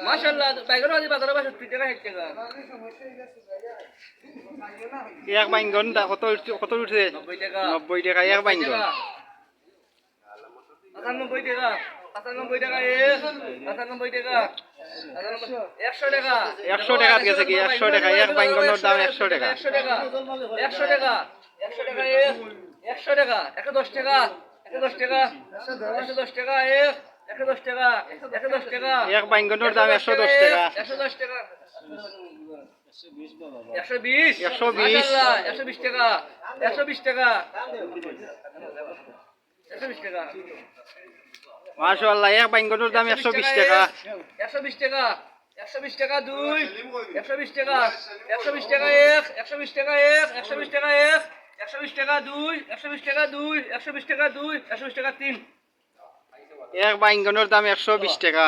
মাশাআল্লাহ বাইগন আজি বাজারে 70 টাকা 60 টাকা এক বাইঙ্গন কত কত উঠছে 90 টাকা 90 টাকা এক বাইঙ্গন 95 টাকা 95 টাকা 95 টাকা 100 টাকা 100 টাকা গেছে কি 100 টাকা এক বাইঙ্গনের দাম 100 টাকা 100 টাকা 100 টাকা 100 টাকা 100 টাকা 110 টাকা 110 টাকা 110 টাকা 110 টাকা 110 টাকা এক বাইঙ্গনের দাম 110 টাকা 110 টাকা 120 120 মাশাআল্লাহ 120 টাকা 120 টাকা 120 টাকা মাশাআল্লাহ এক বাইঙ্গনের দাম 120 টাকা 120 টাকা 120 টাকা 2 120 টাকা 120 টাকা 1 120 টাকা 1 120 টাকা 1 120 টাকা 2 120 টাকা 2 120 টাকা 2 120 টাকা 3 এক বাইঙ্গনের দাম 120 টাকা